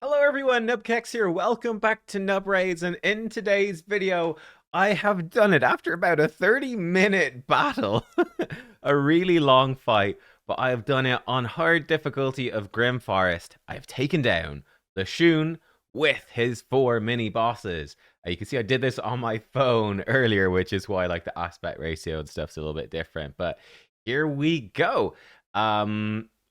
Hello everyone, nubkeks here. Welcome back to Nub Raids, and in today's video, I have done it after about a 30-minute battle. A really long fight, but I have done it on hard difficulty of Grim Forest. I have taken down Leshun with his 4 mini-bosses. You can see I did this on my phone earlier, which is why like the aspect ratio and stuff's a little bit different, but here we go.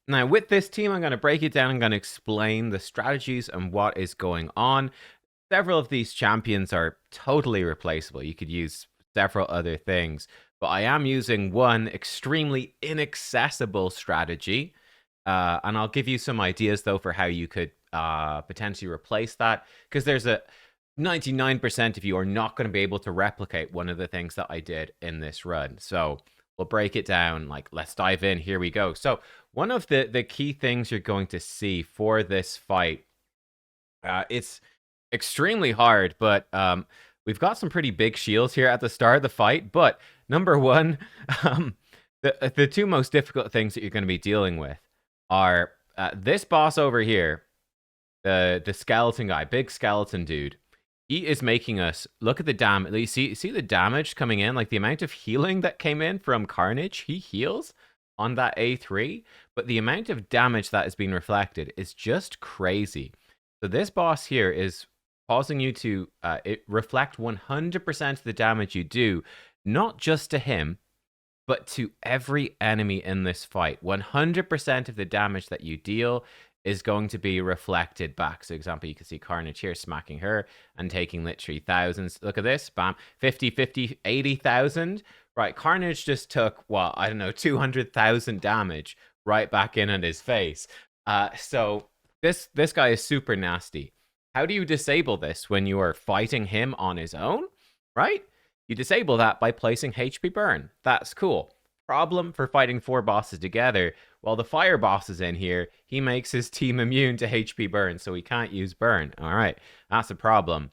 Now, with this team, I'm going to break it down. I'm going to explain the strategies and what is going on. Several of these champions are totally replaceable. You could use several other things, but I am using one extremely inaccessible strategy. And I'll give you some ideas, though, for how you could potentially replace that, because there's a 99% of you are not going to be able to replicate one of the things that I did in this run. So we'll break it down. Like, let's dive in. Here we go. So one of the key things you're going to see for this fight, it's extremely hard, but we've got some pretty big shields here at the start of the fight. But number one, the two most difficult things that you're going to be dealing with are this boss over here, the skeleton guy, big skeleton dude. He is making us look at the damage. You see the damage coming in, like the amount of healing that came in from Carnage. He heals on that A3, but the amount of damage that is being reflected is just crazy. So this boss here is causing you to reflect 100% of the damage you do, not just to him, but to every enemy in this fight. 100% of the damage that you deal is going to be reflected back. So, example, you can see Carnage here smacking her and taking literally thousands. Look at this, bam, 50, 50, 80,000. Right, Carnage just took, what, I don't know, 200,000 damage right back in on his face. So this guy is super nasty. How do you disable this when you are fighting him on his own, right? You disable that by placing HP burn. That's cool. Problem for fighting 4 bosses together. While the fire boss is in here, he makes his team immune to HP burn, so he can't use burn. All right, that's a problem.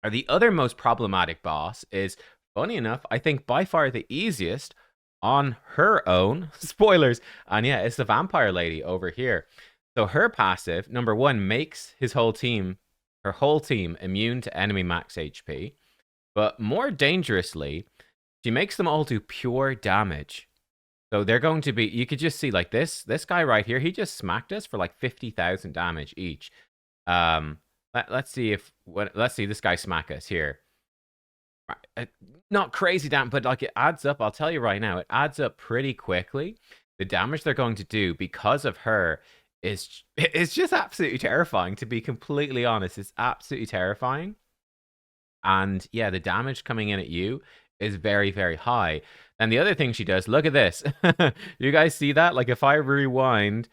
The other most problematic boss is, funny enough, I think by far the easiest on her own. Spoilers. And yeah, it's the vampire lady over here. So her passive, number one, makes her whole team immune to enemy max HP. But more dangerously, she makes them all do pure damage. So they're going to be, you could just see like this guy right here, he just smacked us for like 50,000 damage each. Let's see this guy smack us here. Not crazy damn, but like it adds up. I'll tell you right now, it adds up pretty quickly. The damage they're going to do because of her it's just absolutely terrifying, to be completely honest. It's absolutely terrifying. And yeah, the damage coming in at you is very, very high. And the other thing she does, look at this. You guys see that? Like if I rewind,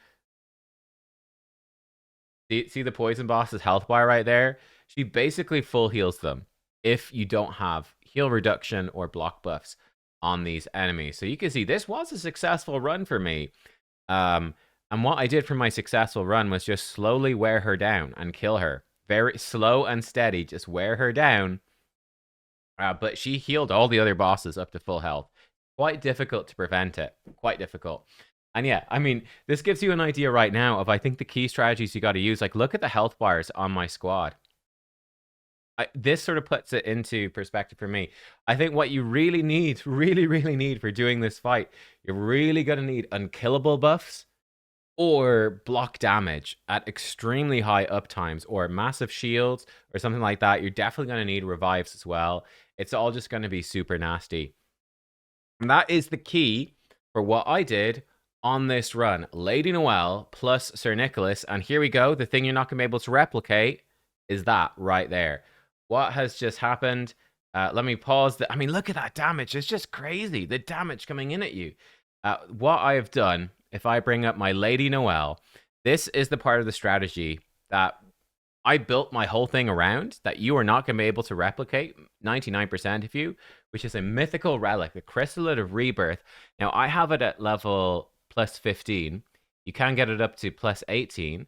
see the poison boss's health bar right there? She basically full heals them if you don't have heal reduction or block buffs on these enemies. So you can see this was a successful run for me. And what I did for my successful run was just slowly wear her down and kill her. Very slow and steady, just wear her down. But she healed all the other bosses up to full health. Quite difficult to prevent it. Quite difficult. And yeah, I mean, this gives you an idea right now of, I think, the key strategies you got to use. Like, look at the health bars on my squad. This sort of puts it into perspective for me. I think what you really need, really need for doing this fight, you're really going to need unkillable buffs or block damage at extremely high uptimes or massive shields or something like that. You're definitely going to need revives as well. It's all just going to be super nasty. And that is the key for what I did on this run. Lady Noelle plus Sir Nicholas. And here we go. The thing you're not going to be able to replicate is that right there. What has just happened? Let me pause. I mean, look at that damage. It's just crazy. The damage coming in at you. What I have done, if I bring up my Lady Noelle, this is the part of the strategy that I built my whole thing around, that you are not going to be able to replicate, 99% of you, which is a mythical relic, the Chrysalid of Rebirth. Now, I have it at level plus 15. You can get it up to plus 18.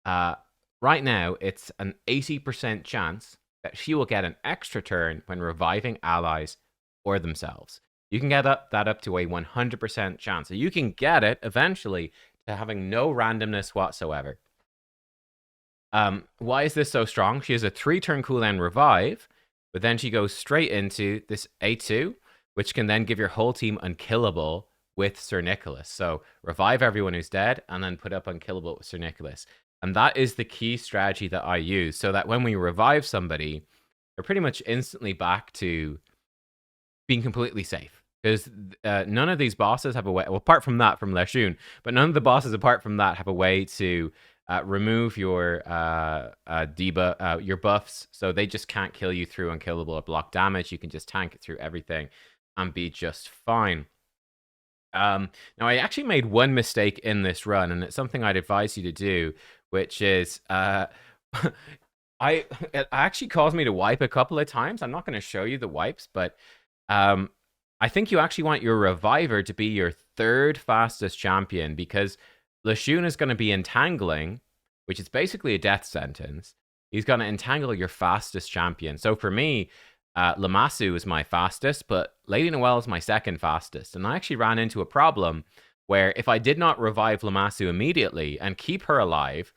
Right now, it's an 80% chance that she will get an extra turn when reviving allies or themselves. You can get that up to a 100% chance. So you can get it eventually to having no randomness whatsoever. Why is this so strong? She has a 3-turn cooldown revive, but then she goes straight into this A2, which can then give your whole team unkillable with Sir Nicholas. So revive everyone who's dead and then put up unkillable with Sir Nicholas. And that is the key strategy that I use, so that when we revive somebody, they're pretty much instantly back to being completely safe. Because none of these bosses have a way, well, apart from that, from Leshun, but none of the bosses apart from that have a way to remove your debuff, your buffs, so they just can't kill you through unkillable or block damage. You can just tank it through everything and be just fine. Now, I actually made one mistake in this run, and it's something I'd advise you to do, which is it actually caused me to wipe a couple of times. I'm not going to show you the wipes, but I think you actually want your reviver to be your 3rd fastest champion, because Leshun is going to be entangling, which is basically a death sentence. He's going to entangle your fastest champion. So for me, Lammasu is my fastest, but Lady Noelle is my 2nd fastest. And I actually ran into a problem where if I did not revive Lammasu immediately and keep her alive,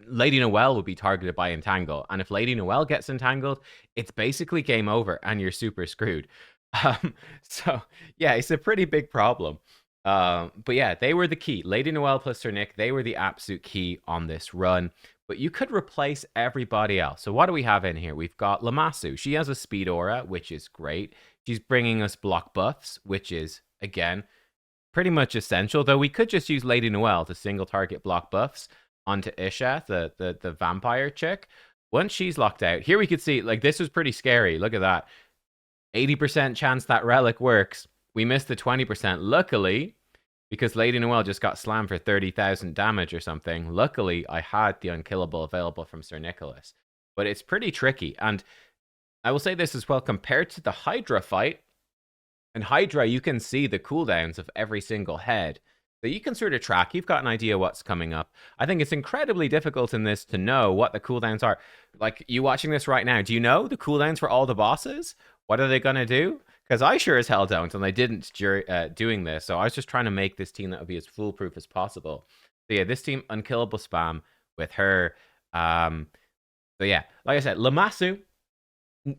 Lady Noelle would be targeted by Entangle. And if Lady Noelle gets entangled, it's basically game over and you're super screwed. So, yeah, it's a pretty big problem. But yeah, they were the key. Lady Noelle plus Sir Nick, they were the absolute key on this run. But you could replace everybody else. So what do we have in here? We've got Lammasu. She has a speed aura, which is great. She's bringing us block buffs, which is, again, pretty much essential. Though we could just use Lady Noelle to single target block buffs onto Isha, the vampire chick. Once she's locked out, here we could see, like, this was pretty scary. Look at that. 80% chance that relic works. We missed the 20%. Luckily, because Lady Noelle just got slammed for 30,000 damage or something, luckily I had the unkillable available from Sir Nicholas. But it's pretty tricky. And I will say this as well, compared to the Hydra fight, in Hydra you can see the cooldowns of every single head. So you can sort of track, you've got an idea what's coming up. I think it's incredibly difficult in this to know what the cooldowns are. Like, you watching this right now, do you know the cooldowns for all the bosses? What are they going to do? Because I sure as hell don't, and I didn't doing this. So I was just trying to make this team that would be as foolproof as possible. So yeah, this team, unkillable spam with her. So yeah, like I said, Lammasu,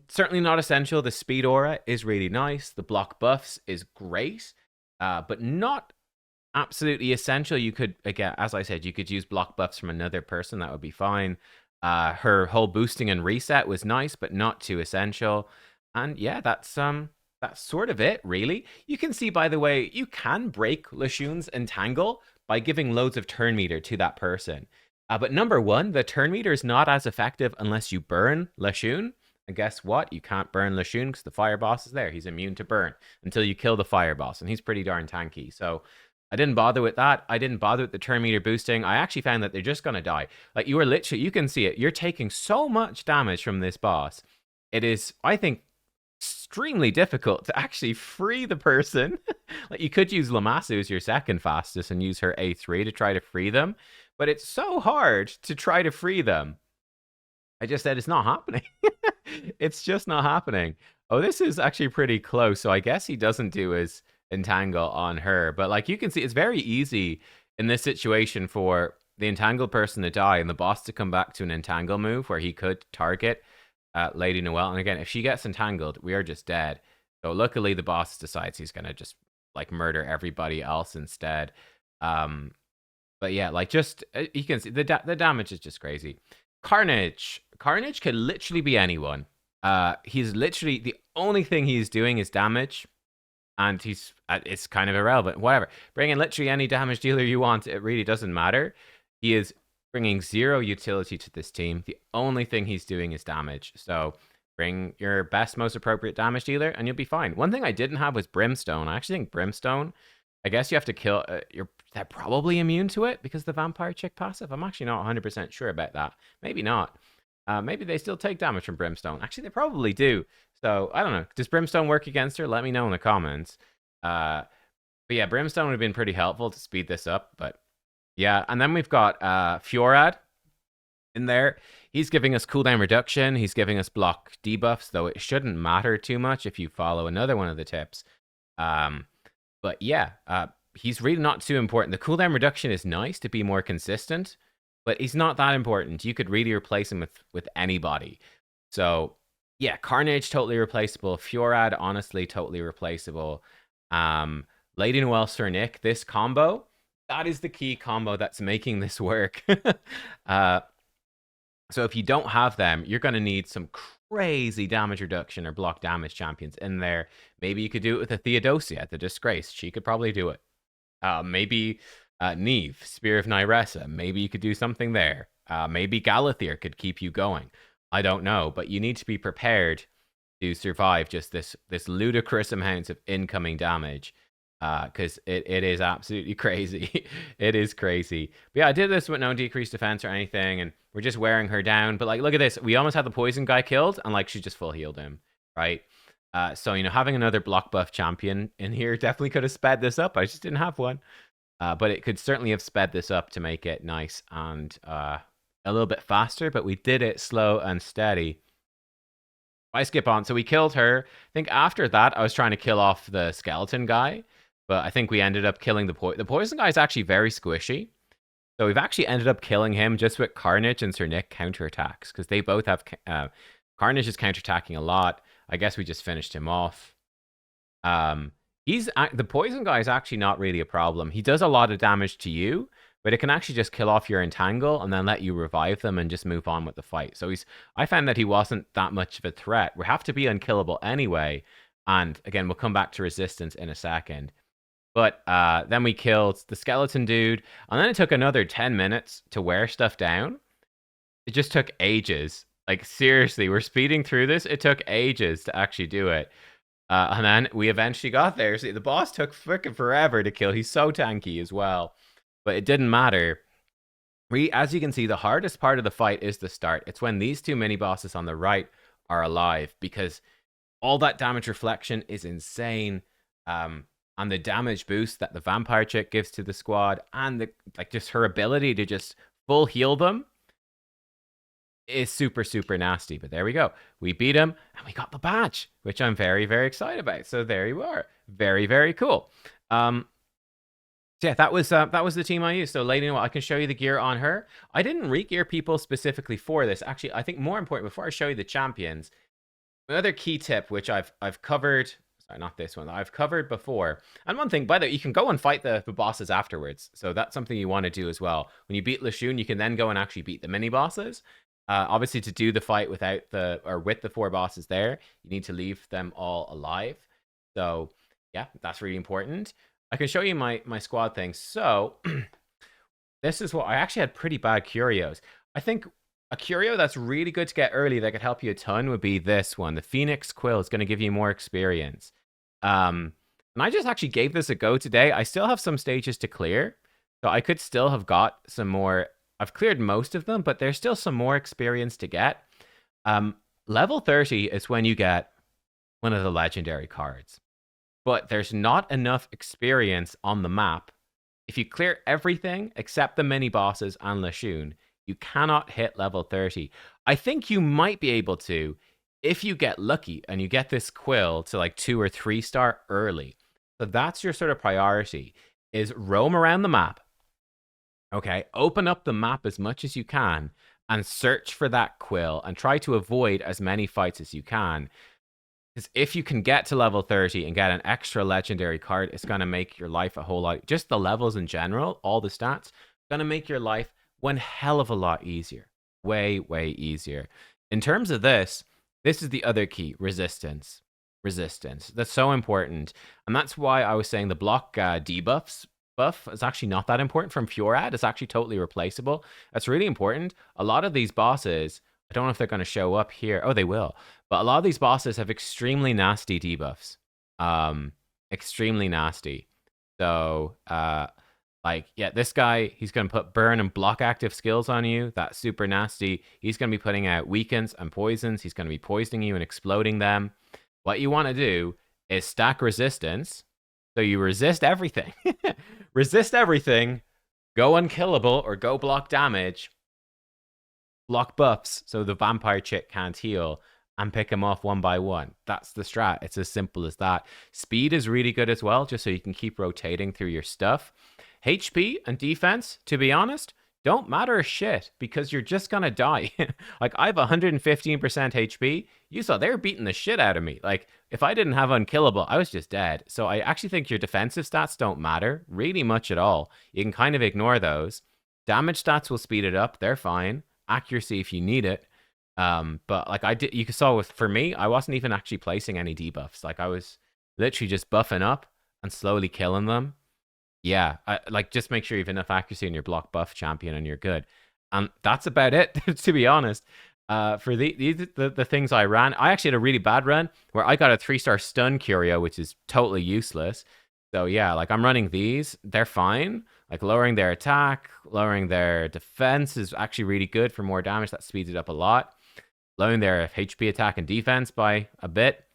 certainly not essential. The speed aura is really nice. The block buffs is great, but not absolutely essential. You could, again, as I said, you could use block buffs from another person. That would be fine. Her whole boosting and reset was nice, but not too essential. And yeah, that's sort of it, really. You can see, by the way, you can break Leshun's Entangle by giving loads of turn meter to that person. But number one, the turn meter is not as effective unless you burn Leshun. And guess what? You can't burn Leshun because the fire boss is there. He's immune to burn until you kill the fire boss, and he's pretty darn tanky. So I didn't bother with that. I didn't bother with the turn meter boosting. I actually found that they're just going to die. Like, you are literally, you can see it. You're taking so much damage from this boss. It is, I think, extremely difficult to actually free the person. Like, you could use Lammasu as your 2nd fastest and use her A3 to try to free them, but it's so hard to try to free them. I just said it's not happening. It's just not happening. Oh, this is actually pretty close, so I guess he doesn't do his entangle on her. But like, you can see, it's very easy in this situation for the entangled person to die and the boss to come back to an entangle move where he could target Lady Noelle. And again, if she gets entangled, we are just dead. So luckily the boss decides he's gonna just like murder everybody else instead. But yeah, like, just you can see the damage is just crazy. Carnage could literally be anyone. He's literally, the only thing he's doing is damage, and he's it's kind of irrelevant. Whatever, bring in literally any damage dealer you want. It really doesn't matter. He is bringing 0 utility to this team. The only thing he's doing is damage. So bring your best, most appropriate damage dealer, and you'll be fine. One thing I didn't have was Brimstone. I actually think Brimstone, I guess you have to kill. They're probably immune to it because the vampire chick passive. I'm actually not 100% sure about that. Maybe not. Maybe they still take damage from Brimstone. Actually, they probably do. So I don't know. Does Brimstone work against her? Let me know in the comments. But yeah, Brimstone would have been pretty helpful to speed this up. But yeah, and then we've got Fjorad in there. He's giving us cooldown reduction. He's giving us block debuffs, though it shouldn't matter too much if you follow another one of the tips. But yeah, he's really not too important. The cooldown reduction is nice to be more consistent, but he's not that important. You could really replace him with anybody. So yeah, Carnage totally replaceable. Fjorad honestly totally replaceable. Lady Noelle Sir Nick, this combo, that is the key combo that's making this work. uh, so if you don't have them, you're going to need some crazy damage reduction or block damage champions in there. Maybe you could do it with a Theodosia, the Disgrace. She could probably do it. Maybe Neve, Spear of Nyresa. Maybe you could do something there. Maybe Galathyr could keep you going. I don't know, but you need to be prepared to survive just this ludicrous amount of incoming damage. Because it is absolutely crazy. It is crazy. But yeah, I did this with no decreased defense or anything, and we're just wearing her down. But like, look at this. We almost had the poison guy killed, and like, she just full healed him, right? So, you know, having another block buff champion in here definitely could have sped this up. I just didn't have one. But it could certainly have sped this up to make it nice and a little bit faster. But we did it slow and steady. I skip on. So we killed her. I think after that, I was trying to kill off the skeleton guy. But I think we ended up killing the poison guy is actually very squishy. So we've actually ended up killing him just with Carnage and Sir Nick counterattacks. Because they both have... Carnage is counterattacking a lot. I guess we just finished him off. The poison guy is actually not really a problem. He does a lot of damage to you, but it can actually just kill off your Entangle and then let you revive them and just move on with the fight. So I found that he wasn't that much of a threat. We have to be unkillable anyway. And again, we'll come back to resistance in a second. But then we killed the skeleton dude, and then it took another 10 minutes to wear stuff down. It just took ages. Like, seriously, we're speeding through this. It took ages to actually do it. And then we eventually got there. See, the boss took freaking forever to kill. He's so tanky as well. But it didn't matter. As you can see, the hardest part of the fight is the start. It's when these two mini-bosses on the right are alive, because all that damage reflection is insane. And the damage boost that the vampire chick gives to the squad, and just her ability to just full heal them is super, super nasty. But there we go. We beat him, and we got the badge, which I'm very, very excited about. So there you are. Very, very cool. So yeah, that was the team I used. So Lady Noelle, I can show you the gear on her. I didn't re-gear people specifically for this. Actually, I think more important, before I show you the champions, another key tip, which I've covered... Sorry, not this one. I've covered before. And one thing, by the way, you can go and fight the bosses afterwards. So that's something you want to do as well. When you beat Leshun, you can then go and actually beat the mini-bosses. Obviously, to do the fight with the 4 bosses there, you need to leave them all alive. So, yeah, that's really important. I can show you my squad thing. So, this is what... I actually had pretty bad Curios. I think a curio that's really good to get early that could help you a ton would be this one. The Phoenix Quill is going to give you more experience. And I just actually gave this a go today. I still have some stages to clear, so I could still have got some more. I've cleared most of them, but there's still some more experience to get. Level 30 is when you get one of the legendary cards, but there's not enough experience on the map. If you clear everything except the mini bosses and Leshun, you cannot hit level 30. I think you might be able to if you get lucky and you get this quill to like 2 or 3 star early. So that's your sort of priority, is roam around the map. Okay, open up the map as much as you can and search for that quill and try to avoid as many fights as you can. Because if you can get to level 30 and get an extra legendary card, it's going to make your life a whole lot. Just the levels in general, all the stats, going to make your life one hell of a lot easier. Way, way easier. In terms of this is the other key, resistance. Resistance. That's so important. And that's why I was saying the block debuffs buff is actually not that important from Fjorad. It's actually totally replaceable. That's really important. A lot of these bosses, I don't know if they're going to show up here. Oh, they will. But a lot of these bosses have extremely nasty debuffs. Extremely nasty. So, yeah, this guy, he's going to put burn and block active skills on you. That's super nasty. He's going to be putting out weakens and poisons. He's going to be poisoning you and exploding them. What you want to do is stack resistance. So you resist everything. Resist everything. Go unkillable or go block damage. Block buffs so the vampire chick can't heal. And pick them off one by one. That's the strat. It's as simple as that. Speed is really good as well, just so you can keep rotating through your stuff. HP and defense, to be honest, don't matter a shit because you're just gonna die. Like I have 115% HP. You saw they were beating the shit out of me. Like if I didn't have unkillable, I was just dead. So I actually think your defensive stats don't matter really much at all. You can kind of ignore those. Damage stats will speed it up. They're fine. Accuracy if you need it. But like I did, you saw with for me, I wasn't even actually placing any debuffs. Like I was literally just buffing up and slowly killing them. Yeah, like just make sure you have enough accuracy in your block buff champion and you're good. And that's about it, to be honest. For the things I ran, I actually had a really bad run where I got a 3-star stun curio, which is totally useless. So yeah, like I'm running these, they're fine. Like lowering their attack, lowering their defense is actually really good for more damage. That speeds it up a lot. Lowering their HP attack and defense by a bit.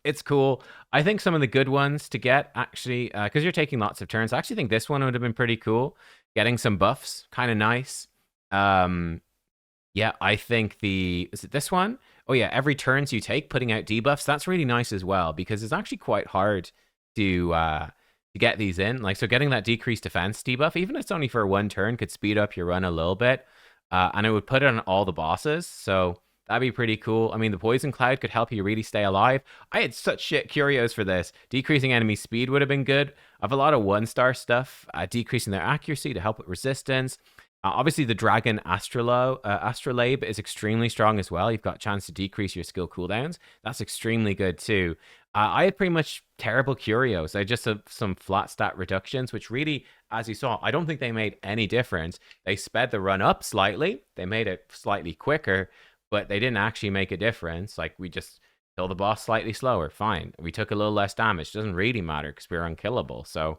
It's cool. I think some of the good ones to get, actually, because you're taking lots of turns, I actually think this one would have been pretty cool. Getting some buffs, kind of nice. Yeah, I think is it this one? Oh yeah, every turns you take, putting out debuffs, that's really nice as well, because it's actually quite hard to get these in. Like, so getting that decreased defense debuff, even if it's only for one turn, could speed up your run a little bit. And it would put it on all the bosses, so that'd be pretty cool. I mean, the Poison Cloud could help you really stay alive. I had such shit Curios for this. Decreasing enemy speed would have been good. I have a lot of 1-star stuff, decreasing their accuracy to help with resistance. Obviously, the Dragon Astrolabe is extremely strong as well. You've got a chance to decrease your skill cooldowns. That's extremely good too. I had pretty much terrible Curios. I just have some flat stat reductions, which really, as you saw, I don't think they made any difference. They sped the run up slightly. They made it slightly quicker, but they didn't actually make a difference. Like, we just kill the boss slightly slower. Fine. We took a little less damage. Doesn't really matter because we're unkillable. So,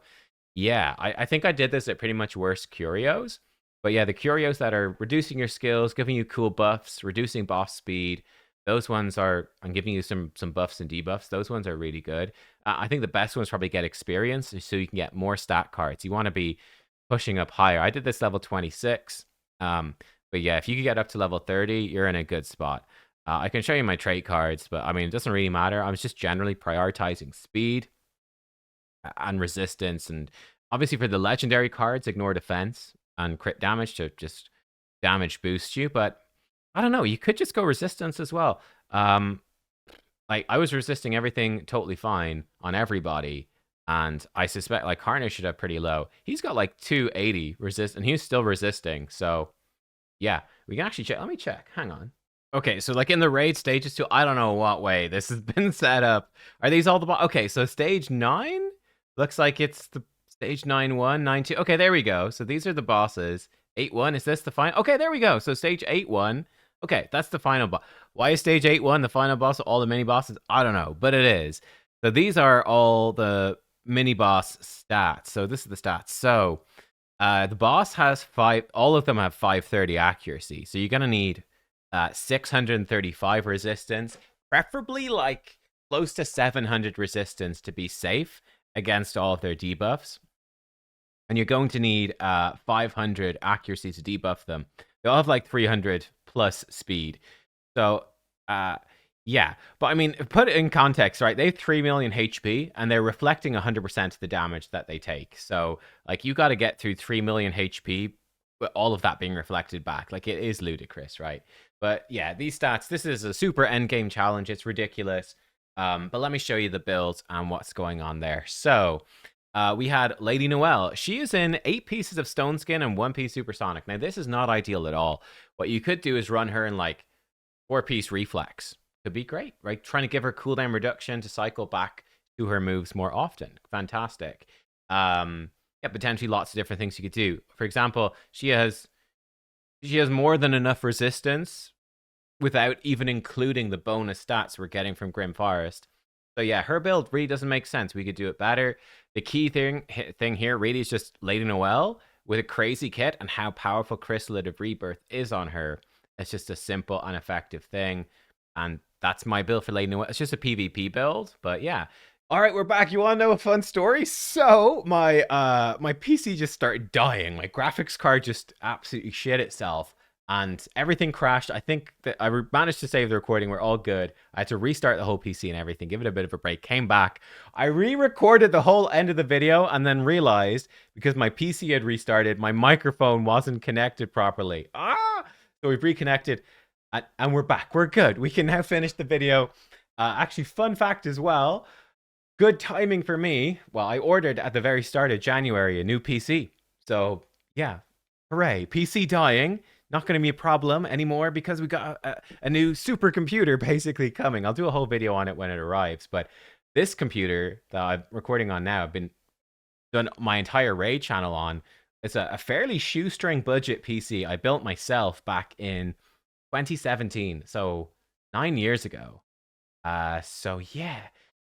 yeah, I think I did this at pretty much worse Curios. But yeah, the Curios that are reducing your skills, giving you cool buffs, reducing boss speed, those ones are, and giving you some buffs and debuffs, those ones are really good. I think the best ones probably get experience, so you can get more stat cards. You want to be pushing up higher. I did this level 26. But yeah, if you could get up to level 30, you're in a good spot. I can show you my trait cards, but I mean, it doesn't really matter. I was just generally prioritizing speed and resistance. And obviously for the legendary cards, ignore defense and crit damage to just damage boost you. But I don't know, you could just go resistance as well. Like I was resisting everything totally fine on everybody. And I suspect like Carnage should have pretty low. He's got like 280 resist, and he's still resisting. So yeah, we can actually check. Let me check. Hang on. Okay, so like in the raid stages too, I don't know what way this has been set up. Are these all the okay, so stage 9? Looks like it's the stage 9-1, 9-2. Okay, there we go. So these are the bosses. 8-1, is this the final? Okay, there we go. So stage 8-1. Okay, that's the final boss. Why is stage 8-1 the final boss of all the mini bosses? I don't know, but it is. So these are all the mini boss stats. So this is the stats. So the boss has all of them have 530 accuracy. So you're going to need 635 resistance, preferably like close to 700 resistance to be safe against all of their debuffs. And you're going to need 500 accuracy to debuff them. They'll have like 300 plus speed. So, yeah. But I mean, put it in context, right? They have 3 million HP and they're reflecting 100% of the damage that they take. So, like, you got to get through 3 million HP, but all of that being reflected back. Like, it is ludicrous, right? But yeah, these stats, this is a super endgame challenge. It's ridiculous. But let me show you the builds and what's going on there. So, we had Lady Noelle. She is in 8 pieces of stone skin and 1 piece supersonic. Now, this is not ideal at all. What you could do is run her in like 4-piece reflex. Could be great, right? Trying to give her cooldown reduction to cycle back to her moves more often. Fantastic. Yeah, potentially lots of different things you could do. For example, she has more than enough resistance without even including the bonus stats we're getting from Grim Forest. So yeah, her build really doesn't make sense. We could do it better. The key thing here really is just Lady Noelle with a crazy kit and how powerful Chrysalid of Rebirth is on her. It's just a simple and effective thing. And that's my build for Lady Noelle. It's just a PvP build, but yeah. All right, we're back. You want to know a fun story? So my PC just started dying. My graphics card just absolutely shit itself. and everything crashed. I think that I managed to save the recording. We're all good. I had to restart the whole PC and everything, give it a bit of a break, came back. I re-recorded the whole end of the video and then realized because my PC had restarted, my microphone wasn't connected properly. So we've reconnected and we're back. We're good. We can now finish the video. Actually, fun fact as well. Good timing for me. Well, I ordered at the very start of January a new PC. So yeah, hooray. PC dying. Not going to be a problem anymore because we got a new supercomputer basically coming. I'll do a whole video on it when it arrives. But this computer that I'm recording on now, I've been done my entire Raid channel on. It's a fairly shoestring budget PC I built myself back in 2017. So 9 years ago. So yeah.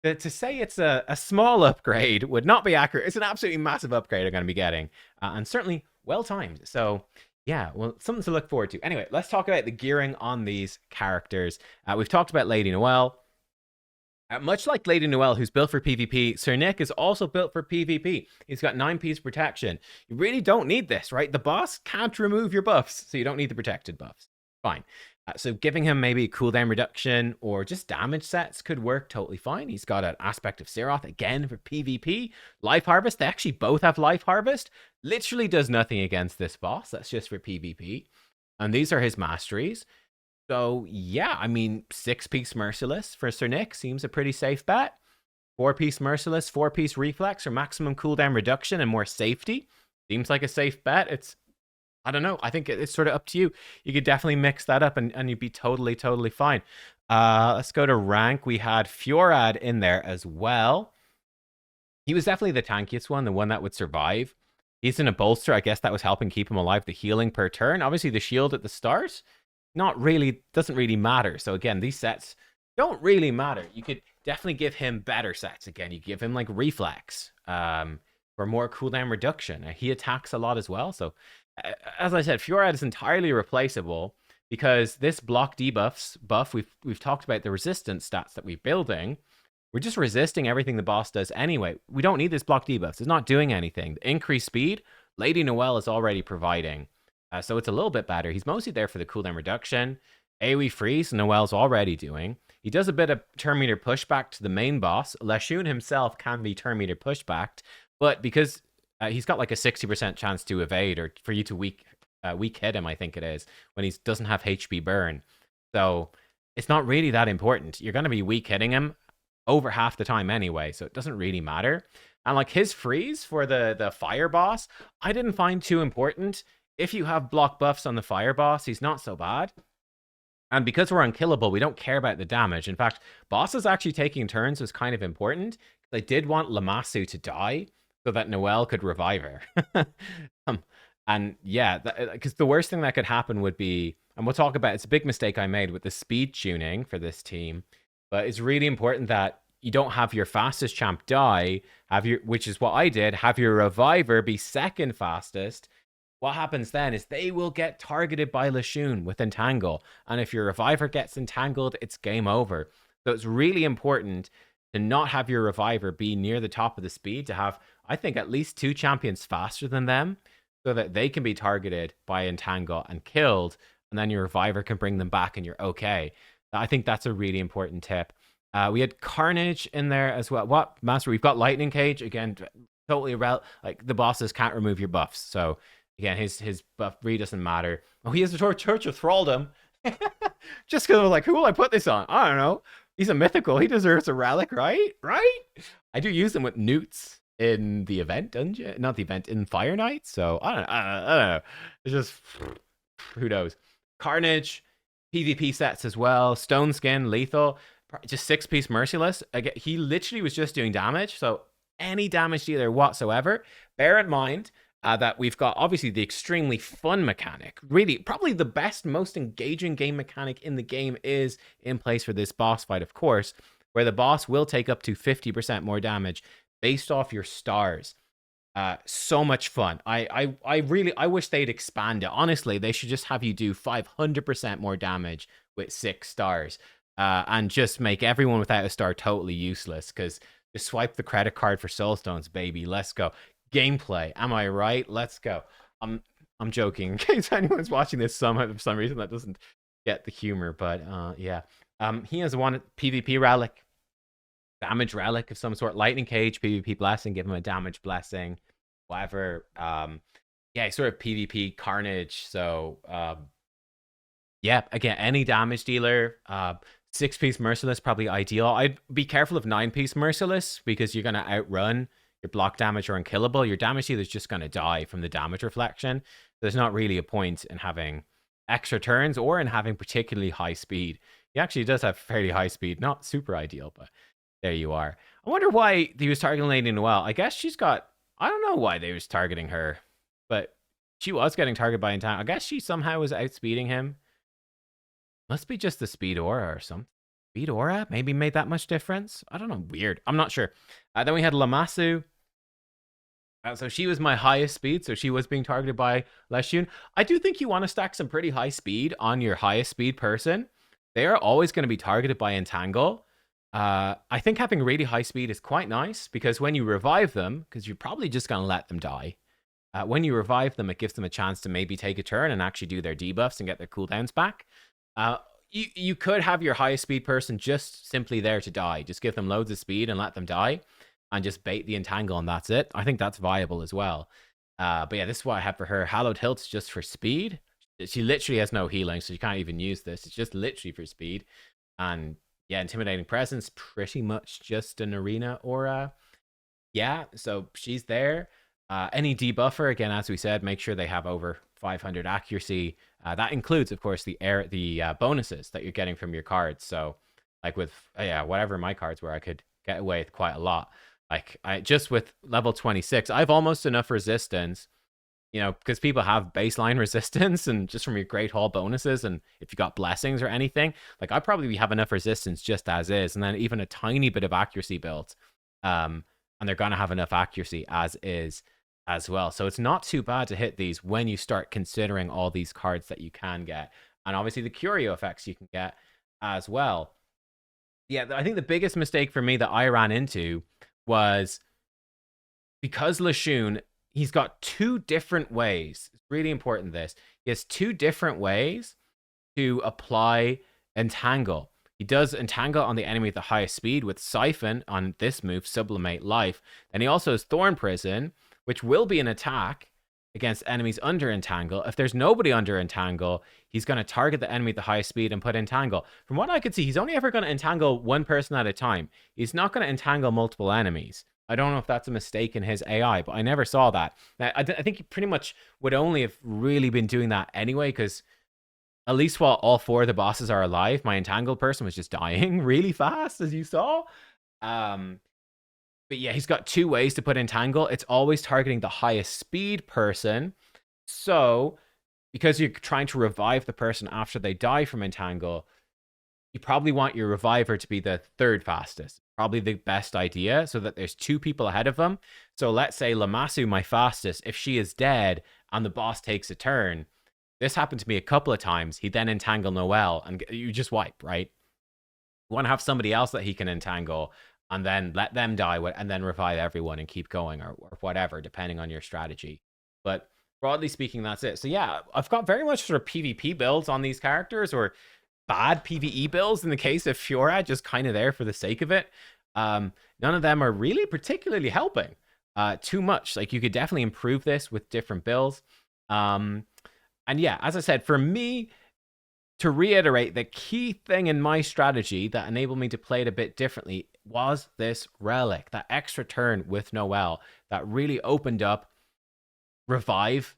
To say it's a small upgrade would not be accurate. It's an absolutely massive upgrade I'm going to be getting. And certainly well timed. So yeah, well, something to look forward to. Anyway, let's talk about the gearing on these characters. We've talked about Lady Noelle. Much like Lady Noelle, who's built for PvP, Sir Nick is also built for PvP. He's got 9 piece protection. You really don't need this, right? The boss can't remove your buffs, so you don't need the protected buffs. Fine. So giving him maybe cooldown reduction or just damage sets could work totally fine. He's got an aspect of Siroth, again, for PvP. Life Harvest, they actually both have Life Harvest. Literally does nothing against this boss. That's just for PvP. And these are his masteries. So yeah, I mean, 6-piece Merciless for Sir Nick seems a pretty safe bet. 4-piece Merciless, 4-piece Reflex for maximum cooldown reduction and more safety. Seems like a safe bet. I don't know. I think it's sort of up to you. You could definitely mix that up and you'd be totally fine. Let's go to rank. We had Fjorad in there as well. He was definitely the tankiest one, the one that would survive. He's in a bolster. I guess that was helping keep him alive. The healing per turn. Obviously, the shield at the start, doesn't really matter. So again, these sets don't really matter. You could definitely give him better sets. Again, you give him like Reflex for more cooldown reduction. He attacks a lot as well. So as I said, Fjorad is entirely replaceable because this block debuffs buff, we've talked about the resistance stats that we're building. We're just resisting everything the boss does anyway. We don't need this block debuffs. It's not doing anything. The increased speed, Lady Noelle is already providing. So it's a little bit better. He's mostly there for the cooldown reduction. AoE freeze, Noelle's already doing. He does a bit of turn meter pushback to the main boss. Leshun himself can be turn meter pushbacked, but because he's got like a 60% chance to evade or for you to weak hit him, I think it is, when he doesn't have HP burn. So it's not really that important. You're going to be weak hitting him over half the time anyway, so it doesn't really matter. And like his freeze for the fire boss, I didn't find too important. If you have block buffs on the fire boss, he's not so bad. And because we're unkillable, we don't care about the damage. In fact, bosses actually taking turns was kind of important. I did want Lamassu to die so that Noelle could revive her. And yeah, because the worst thing that could happen would be, and we'll talk about, it's a big mistake I made with the speed tuning for this team, but it's really important that you don't have your fastest champ die, which is what I did, have your reviver be second fastest. What happens then is they will get targeted by Leshun with Entangle. And if your reviver gets entangled, it's game over. So it's really important to not have your reviver be near the top of the speed, to have, I think, at least 2 champions faster than them so that they can be targeted by Entangle and killed. And then your reviver can bring them back and you're okay. I think that's a really important tip. We had Carnage in there as well. What, Master? We've got Lightning Cage. Again, totally like the bosses can't remove your buffs. So again, his buff really doesn't matter. Oh, he has the Church of Thraldom. Just because I was like, who will I put this on? I don't know. He's a mythical. He deserves a relic, right? Right? I do use them with newts in the event dungeon. Not the event, in Fire Knights. So, I don't know. It's just, who knows? Carnage, PvP sets as well. Stone Skin, Lethal. Just 6-piece Merciless. Again, he literally was just doing damage. So, any damage dealer whatsoever. Bear in mind that we've got obviously the extremely fun mechanic. Really, probably the best, most engaging game mechanic in the game is in place for this boss fight, of course, where the boss will take up to 50% more damage based off your stars. So much fun. I wish they'd expand it. Honestly, they should just have you do 500% more damage with 6 stars and just make everyone without a star totally useless, because just swipe the credit card for soul stones, baby. Let's go. Gameplay, am I right? Let's go. I'm joking. In case anyone's watching this somehow for some reason that doesn't get the humor, but yeah. He has one PvP relic, damage relic of some sort, lightning cage, PvP blessing, give him a damage blessing, whatever. Yeah, sort of PvP carnage. So yeah, again, any damage dealer. 6-piece merciless probably ideal. I'd be careful of 9-piece merciless because you're gonna outrun your block damage or unkillable. Your damage dealer is just gonna die from the damage reflection. There's not really a point in having extra turns or in having particularly high speed. He actually does have fairly high speed, not super ideal, but there you are. I wonder why he was targeting Lady Noelle. I guess she's got, I don't know why they was targeting her, but she was getting targeted by Entangle. I guess she somehow was outspeeding him. Must be just the speed aura or something. Speed aura maybe made that much difference. I don't know. Weird. I'm not sure. Then we had Lammasu. So she was my highest speed, so she was being targeted by Leshun. I do think you want to stack some pretty high speed on your highest speed person. They are always going to be targeted by Entangle. I think having really high speed is quite nice because when you revive them, because you're probably just going to let them die, when you revive them, it gives them a chance to maybe take a turn and actually do their debuffs and get their cooldowns back. You could have your highest speed person just simply there to die. Just give them loads of speed and let them die and just bait the Entangle and that's it. I think that's viable as well. But yeah, this is what I have for her. Hallowed Hilt's just for speed. She literally has no healing, so you can't even use this. It's just literally for speed. And yeah, Intimidating Presence, pretty much just an arena aura. Yeah, so she's there. Any debuffer, again, as we said, make sure they have over 500 accuracy. That includes, of course, the bonuses that you're getting from your cards. So, like with whatever my cards were, I could get away with quite a lot. Like I just with level 26, I've almost enough resistance. You know, because people have baseline resistance and just from your Great Hall bonuses, and if you got blessings or anything, like I probably have enough resistance just as is, and then even a tiny bit of accuracy built, and they're gonna have enough accuracy as is as well. So it's not too bad to hit these when you start considering all these cards that you can get, and obviously the curio effects you can get as well. Yeah, I think the biggest mistake for me that I ran into was because Leshun, he's got 2 different ways. It's really important this. He has 2 different ways to apply Entangle. He does Entangle on the enemy at the highest speed with Siphon on this move, Sublimate Life. And he also has Thorn Prison, which will be an attack against enemies under Entangle. If there's nobody under Entangle, he's going to target the enemy at the highest speed and put Entangle. From what I could see, he's only ever going to Entangle one person at a time. He's not going to Entangle multiple enemies. I don't know if that's a mistake in his AI, but I never saw that. I think he pretty much would only have really been doing that anyway, because at least while all 4 of the bosses are alive, my Entangled person was just dying really fast, as you saw. But yeah, he's got 2 ways to put Entangle. It's always targeting the highest speed person. So, because you're trying to revive the person after they die from Entangle, you probably want your reviver to be the 3rd fastest. Probably the best idea, so that there's 2 people ahead of them. So let's say Lammasu, my fastest, if she is dead and the boss takes a turn, this happened to me a couple of times, he'd then Entangle Noelle and you just wipe, right? You want to have somebody else that he can Entangle and then let them die and then revive everyone and keep going or whatever, depending on your strategy. But broadly speaking, that's it. So yeah, I've got very much sort of PvP builds on these characters, or bad PvE builds in the case of Fiora, just kind of there for the sake of it. None of them are really particularly helping too much. Like you could definitely improve this with different builds. And yeah, as I said, for me, to reiterate, the key thing in my strategy that enabled me to play it a bit differently was this relic, that extra turn with Noelle that really opened up revive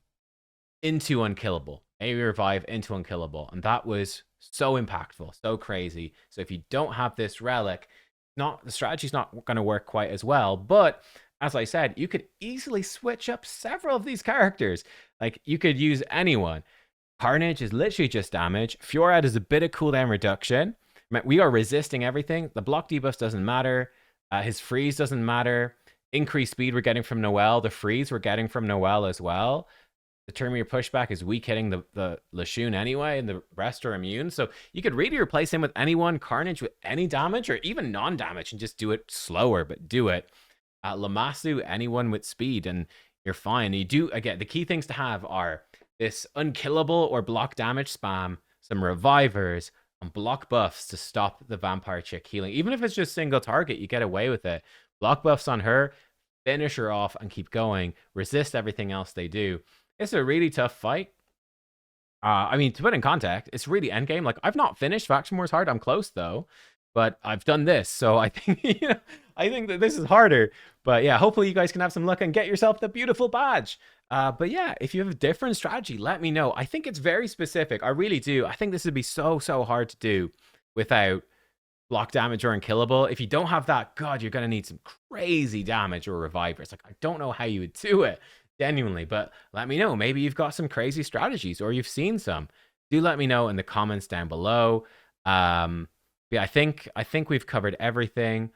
into unkillable, a revive into unkillable, and that was so impactful, so crazy. So if you don't have this relic, the strategy's not going to work quite as well. But as I said, you could easily switch up several of these characters. Like you could use anyone. Carnage is literally just damage. Fiora is a bit of cooldown reduction. We are resisting everything. The block debuff doesn't matter. His freeze doesn't matter. Increased speed we're getting from Noelle. The freeze we're getting from Noelle as well. The term of your pushback is weak hitting the Leshun anyway, and the rest are immune. So you could really replace him with anyone, Carnage with any damage, or even non-damage, and just do it slower, but do it. Lammasu, anyone with speed, and you're fine. You do, again, the key things to have are this unkillable or block damage spam, some revivers, and block buffs to stop the vampire chick healing. Even if it's just single target, you get away with it. Block buffs on her, finish her off, and keep going. Resist everything else they do. It's a really tough fight. I mean, to put in context, it's really endgame. Like, I've not finished Faction Wars Hard. I'm close, though. But I've done this, so I think, I think that this is harder. But yeah, hopefully you guys can have some luck and get yourself the beautiful badge. But yeah, if you have a different strategy, let me know. I think it's very specific. I really do. I think this would be so hard to do without block damage or unkillable. If you don't have that, God, you're going to need some crazy damage or revivers. Like, I don't know how you would do it, genuinely. But let me know. Maybe you've got some crazy strategies or you've seen some. Do let me know in the comments down below. Yeah, I think we've covered everything.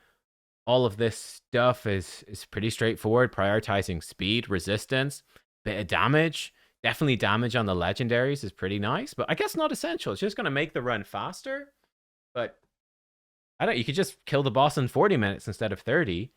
All of this stuff is pretty straightforward. Prioritizing speed, resistance, bit of damage. Definitely damage on the legendaries is pretty nice, but I guess not essential. It's just going to make the run faster. But I don't. You could just kill the boss in 40 minutes instead of 30.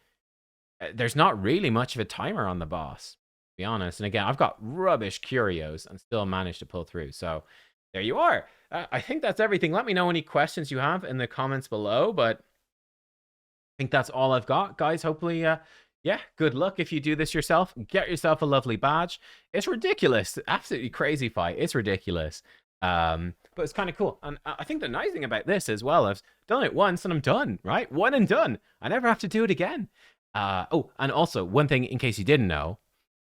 There's not really much of a timer on the boss, to be honest. And again, I've got rubbish curios and still managed to pull through. So there you are. I think that's everything. Let me know any questions you have in the comments below, but I think that's all I've got, guys. Hopefully, yeah, good luck if you do this yourself. Get yourself a lovely badge. It's ridiculous. Absolutely crazy fight. It's ridiculous. But it's kind of cool. And I think the nice thing about this as well, I've done it once and I'm done, right? One and done. I never have to do it again. Oh, and also, one thing in case you didn't know,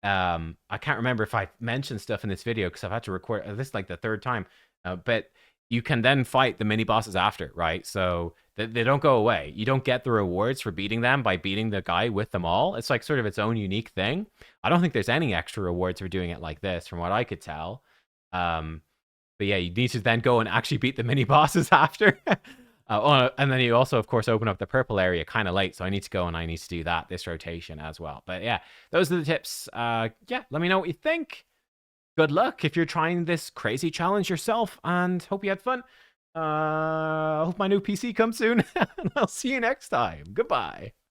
I can't remember if I mentioned stuff in this video because I've had to record this like the third time. But you can then fight the mini bosses after, right? So they don't go away. You don't get the rewards for beating them by beating the guy with them all. It's like sort of its own unique thing. I don't think there's any extra rewards for doing it like this, from what I could tell. But yeah, you need to then go and actually beat the mini bosses after. And then you also, of course, open up the purple area kind of late. So I need to go and I need to do that this rotation as well. But yeah, those are the tips. Yeah, let me know what you think. Good luck if you're trying this crazy challenge yourself, and hope you had fun. I hope my new PC comes soon, and I'll see you next time. Goodbye.